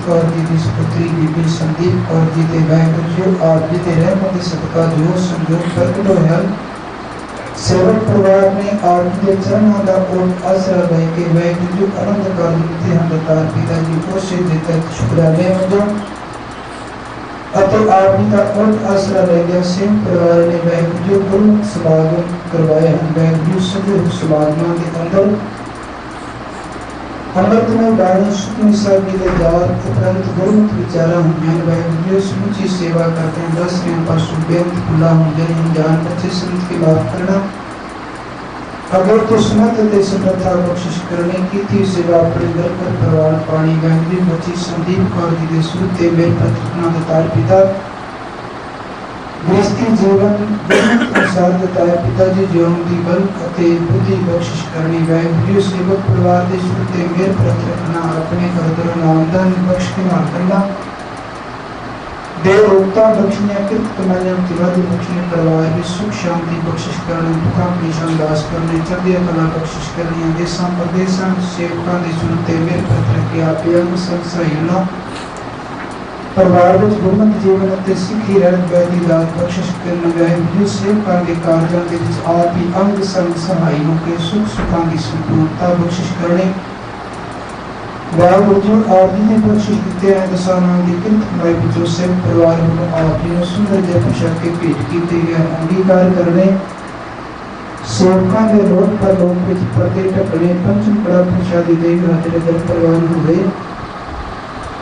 कौर जी की सुपुत्री बीबी संदीप कौर जी के वाहिगुरू जी आप जी के रहमत सदका जो संयोग प्रगट होया सेवक परिवार ने आप जी के चरणों का ओट आसरा लेके वाहिगुरू जी आनंद कर दिते हम दातार पिता जी को से देता शुक्राने मंजो अतो आप जी का ओट आसरा ले गया सिंह परिवार ने वाहिगुरू जी गुरु समागम करवाए हैं वाहिगुरू सभी समागमां के अंदर अमृत में बाणी सुखमनी साहब जी के जात उपरंत गुरुमुख विचारा हुए वाहिगुरू समुची सेवा करते हैं 10 के पासों बेअंत खुला हो जन अनजान बच्चे संत की माफ करना अगर तो सुमत ते समर्था बख्शिश करने की थी सेवा अपने घर पर परवान पानी वाहिगुरू बच्ची संदीप कौर जी के सूते मेरे प्रार्थना दातार पिता गृहस्थी जीवन अनुसार बताया पिताजी जीवन की बल अते बुद्धि बख्शिश करनी वाहिगुरू सेवक परिवार के सुनते मेरे प्रत रखना अपने करदर नामदान बख्श के मार करना देव रोकता बख्शने कृत कमाने तिवादी बख्शने परिवार की सुख शांति बख्शिश करने दुखा परेशान दास करने चढ़िया कला बख्शिश करनी देशा प्रदेशा सेवकों के सुनते मेरे प्रत रखे आप अंग संसायना परिवार में गुरमत जीवन ते सिखी रहत वैदी दात बख्शिश करने वाहिगुरू सेवकां के कार्यों के विच आप ही अंग संग सहाय होके सुख सुखां की संपूर्णता बख्शिश करने वाहिगुरू आप जी ने बख्शिश देते हैं दसानां की कृत कमाई विचों सेवक परिवार को आप जी ने सुंदर जय पोशाक के भेंट कीते गए अंगीकार करने सेवकां के लोक पर लोक विच पर्दे ढकने पंचम कड़ा प्रसादी देव राजे दर परिवार हुए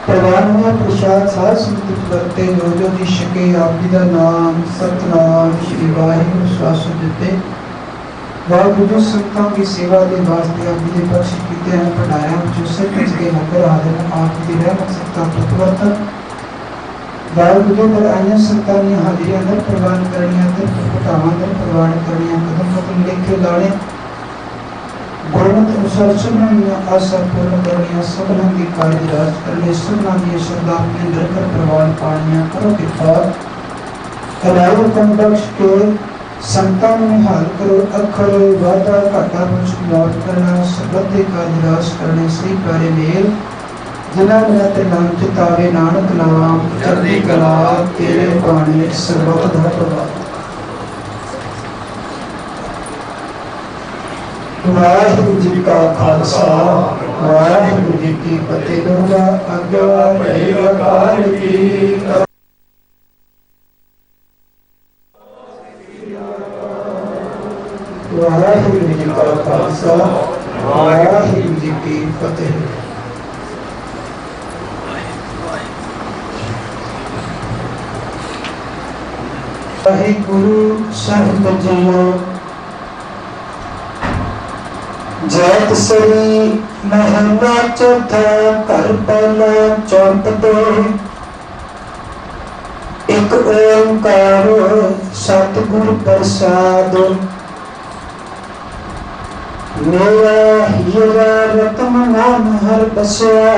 परिवार में प्रसाद साध संगत करते जो जो जी सके आप जी का नाम सतनाम श्री वाहिगुरू स्वासो देते वाहिगुरू संतां की सेवा के वास्ते आप जी ने बख्शिश कीते हैं पढ़ाया जो सच के नगर हाजिर आप जी रहमत सत्ता प्रतिवर्तन वाहिगुरू दर आइयां संतां दी हाजिरी अंदर प्रवान करनियां अंदर पटावां अंदर प्रवान करनियां कदम कदम लेके लाने गुरमत अनुसार सबना आशा पूर्ण करनिया सबना की कार्य राज करने सबना की श्रद्धा अपने अंदर कर प्रवान पानिया करो कृपा अलाउ कम बख्श के संतान में हाल करो अखर वादा घाटा कुछ नोट करना सबद के कार्य राज करने सही प्यारे मेल जिना मेरा ते नाम चितावे नानक नाम चढ़दी कला तेरे पानी सर्वत धर्म वाहिगुरू जी का खालसा वाहिगुरू जी की फतेह दुआ आज्ञा रहेगा काल की वाहिगुरू जी का खालसा वाहिगुरू जी की फतेह वाहिगुरू साहिब जी जैत सरी महला चौथा घर पहला चौप दो एक ओंकार सतगुर प्रसाद मेरा हीरा रतन नाम हर बसया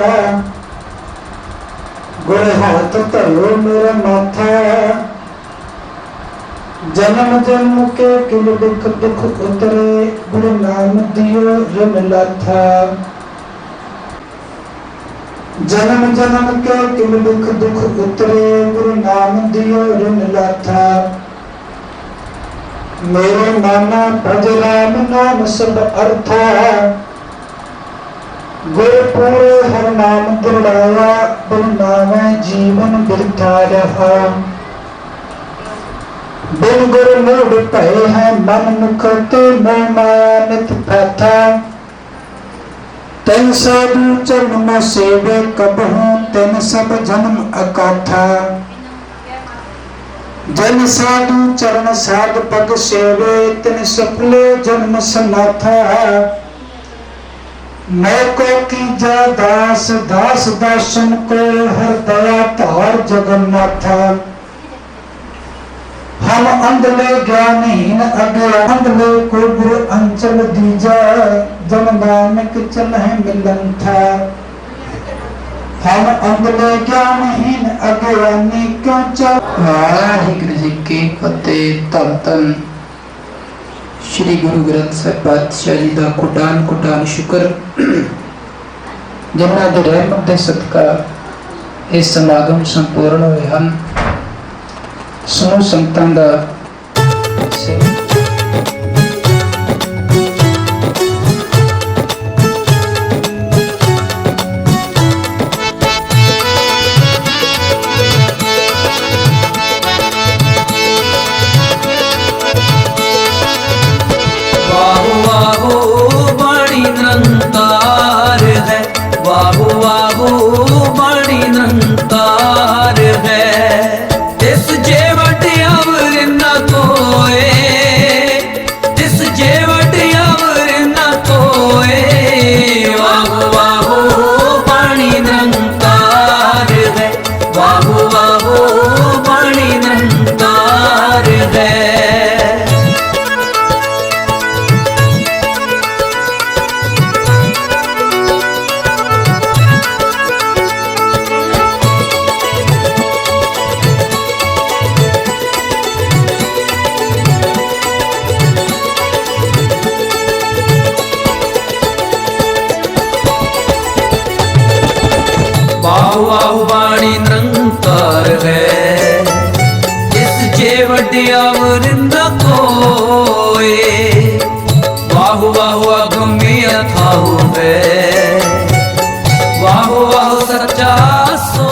गुर हाथ धरो मेरा माथा जन्म जन्म के किल दुख दुख उतरे गुरु नाम दियो रम लाथा जन्म जन्म के किल दुख दुख उतरे गुरु नाम दियो रम लाथा मेरे नाना भज राम नाम सब अर्था गुरु पूरे हर नाम दिलाया बिन नाम जीवन बिरथा रहा बिन गुरु मूढ़ भय है मन मुख ते मानित प्रथा तेन साधु चरण में सेवे कबहू तेन सब जन्म अकाथा जन साधु चरण साध पग सेवे तेन सफले जन्म सनाथा मैं को कीजा दास दास दासन को हर दया धार जगन्नाथा हम अंधले ज्ञानहीन अज्ञा अंधले को गुरु अंचल दीजा जन नानक चल है मिलन था हम अंधले ज्ञानहीन अज्ञानी क्यों चल वाहिगुरू जी की फतेह धन धन श्री गुरु ग्रंथ साहिब पातशाह जी का कोटान कोटान शुक्र जिन्हां दे रहमत दे सदका ਇਹ ਸਮਾਗਮ ਸੰਪੂਰਨ ਹੋਏ ਹਨ। ਸਮੂਹ ਸੰਗਤਾਂ ਦਾ निरंकार है, वाहु वाहु वाणी निरंकार है। तिस जेवट अवर न कोए, तिस जेवट अवर न कोए। वाहु वाहु वाणी निरंकार है, वाहु वाहु वाणी निरंकार है। वाहु वाहु वाणी निरंकार है, इस जेवट अवर न कोए। वाहु वाहु अगम्य अथाहु है, वाहु वाहु सच्चा सो।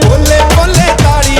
बोले बोले ताड़ी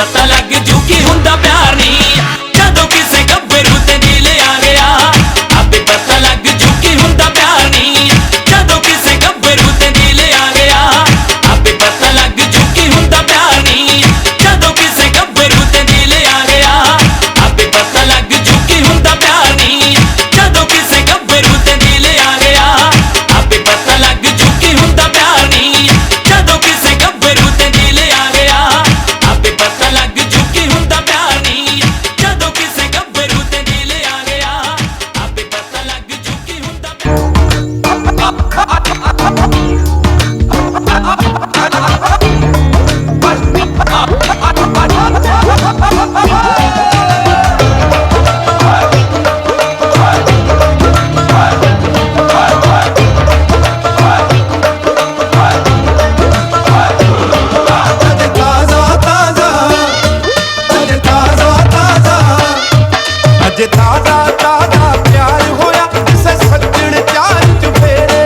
पता लग जू की हुंदा प्यार नहीं जदों किसे गब्बरू ते दिल आ गया आपे पता लग जू की हुंदा प्यार नहीं जदों किसे गब्बरू ते दिल आ गया आपे पता लग जू की हुंदा प्यार नहीं जदों किसे गब्बरू ते दिल आ गया आपे पता लग जू की हुंदा प्यार नहीं जदों किसे गब्बरू ते दिल आ गया आपे पता लग जू की हुंदा प्यार नहीं जदों किसे गब्बरू ते दिल आ गया आपे पता लग जू की हुंदा प्यार नहीं जदों किसे गब्बरू ते दिल आ गया आपे पता लग जू की हुंदा अज ताजा ताजा प्यार होया किसे सज्जण चार चुफेरे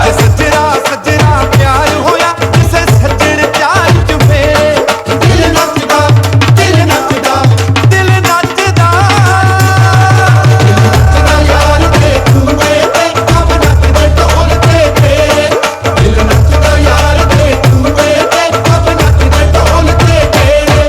अज सजरा सजरा प्यार होया किसे सज्जण चार चुफेरे दिल नचदा दिल नचदा दिल नचदा यार ते तूए ते कब नचदे ढोल ते फेरे दिल नचदा यार ते तूए ते कब नचदे ढोल ते फेरे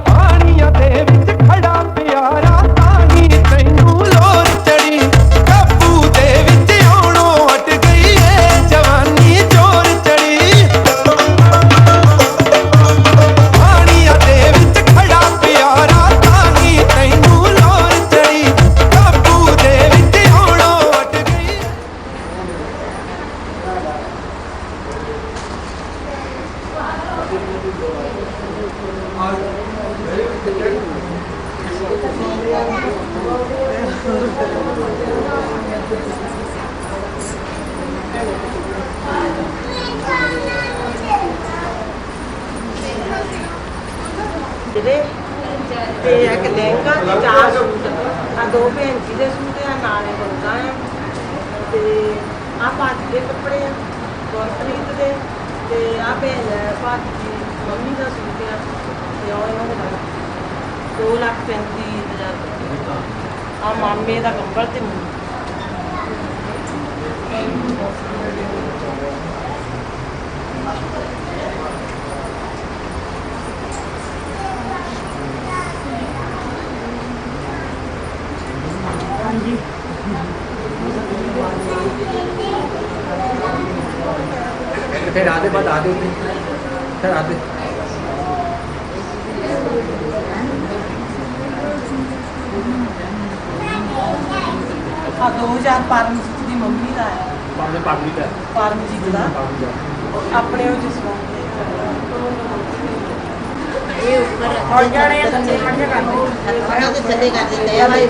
ਪਾਣੀਆਂ ਦੇ ਵਿੱਚ ਖੜਾ ਪਿਆਰਾ ਤਾਹੀਂ ਤੈਨੂੰ ਲੋਰ ਚੜੀ ਕਾਬੂ ਦੇ ਵਿੱਚ ਆਉਣੋਂ ਹਟ ਗਈ ਏ ਜਵਾਨੀ ਚੋਰ ਚੜੀ ਪਾਣੀਆਂ ਦੇ ਵਿੱਚ ਖੜਾ ਪਿਆਰਾ ਤਾਹੀਂ ਤੈਨੂੰ ਲੋਰ ਚੜੀ ਕਾਬੂ ਦੇ ਵਿੱਚ ਆਉਣੋਂ ਹਟ ਗਈ ਜਿਹੜੇ ਤੇ ਇੱਕ ਲਹਿੰਗਾ ਤੇ 4 ਸੂਟ ਆ 2 ਭੈਣ ਜੀ ਦੇ ਸੂਟ ਆ ਨਾਲੇ ਬੰਦਾ ਆ ਤੇ ਆ ਭਾਜੀ ਦੇ ਕੱਪੜੇ ਆ ਗੁਰਪ੍ਰੀਤ ਦੇ ਤੇ ਆ ਭੈਣ ਭਾਜੀ ਦੀ ਮੰਮੀ ਦਾ ਸੂਟ ਆ ਤੇ ਉਹ ਇਹਨਾਂ ਦਾ 2,35,000 ਆ ਮਾਮੇ ਦਾ ਕੰਬਲ ਤੇ फिर आधे बाद आधे फिर आधे ਆ 2000 ਪਰਮਜੀਤ ਦੀ ਮੰਮੀ ਦਾ ਹੈ पाँच पाँच का ਪਰਮਜੀਤ ਦਾ ਆਪਣੇ ਉਹ ਜਿਸ ਨੂੰ ਇਹ ਉੱਪਰ ਹੋ ਜਾਣੇ ਆ ਥੱਲੇ ਖੜ ਜਾ ਕਰਦੇ ਤੇ ਥੱਲੇ ਕਰ ਦਿੰਦੇ ਆ ਭਾਈ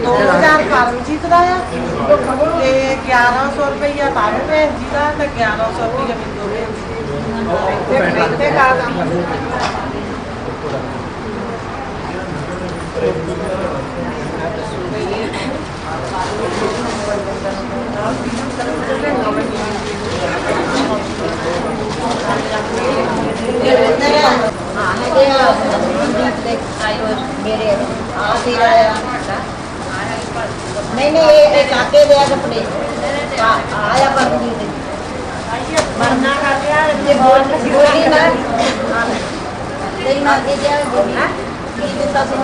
2000 ਪਰਮਜੀਤ ਦਾ ਆ ਤੇ 1100 ਰੁਪਈਆ ਤਾਰੂ ਭੈਣ ਜੀ ਦਾ ਤੇ 1100 ਰੁਪਈਆ ਬਿੰਦੂ ਭੈਣ ਜੀ ਤੇ ਕਰ नहीं नहीं ये काके दे कपड़े आया पर ਮਰਨਾ ਕਰ ਲਿਆ ये बोली ना तेरी मां के दिया बोली की देता से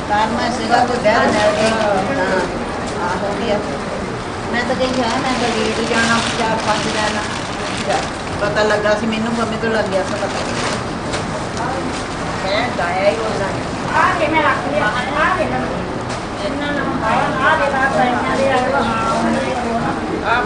कार में सेवा को डर डर के हां हो गया मैं तो कहीं है मैं तो लेट जाना 4-5 जाना पता लगा सी मैनू मम्मी तो लग गया था पता मैं गाया ही होना ਆ ਕੇ ਮੈਂ ਰੱਖ ਲਿਆ ਆ ਕੇ ਇਹਨਾਂ ਨੂੰ ਆ ਦੇ ਬਾਅਦ ਇਹਨਾਂ ਦੇ ਆ आप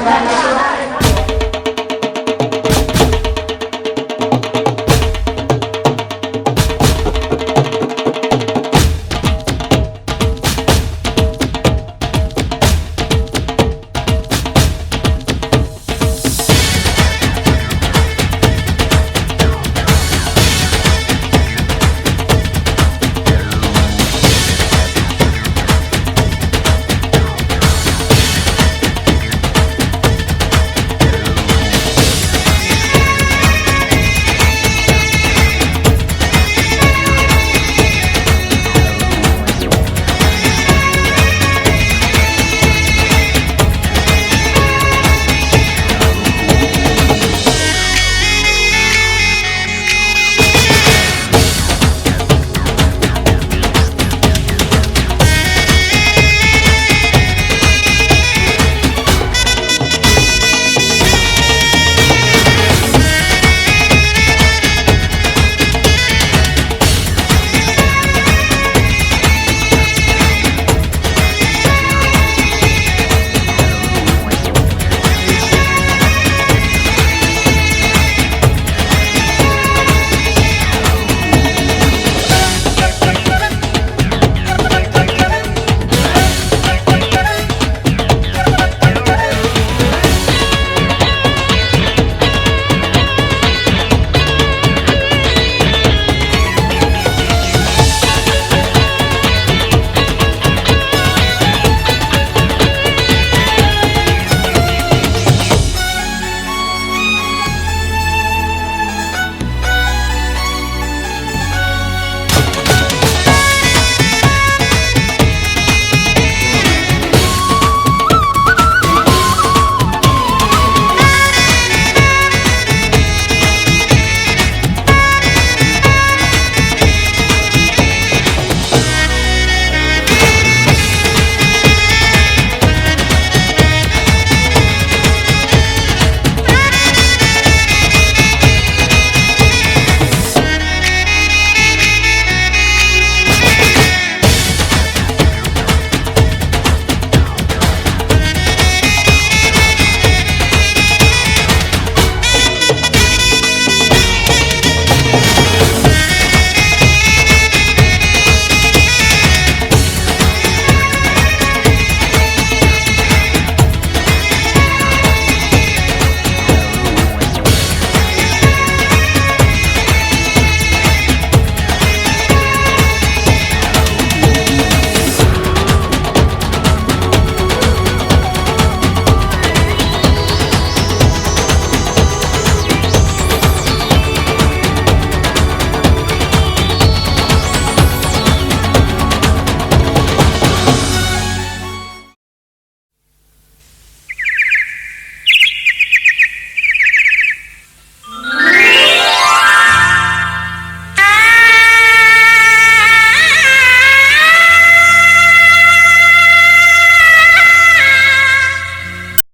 Thank you.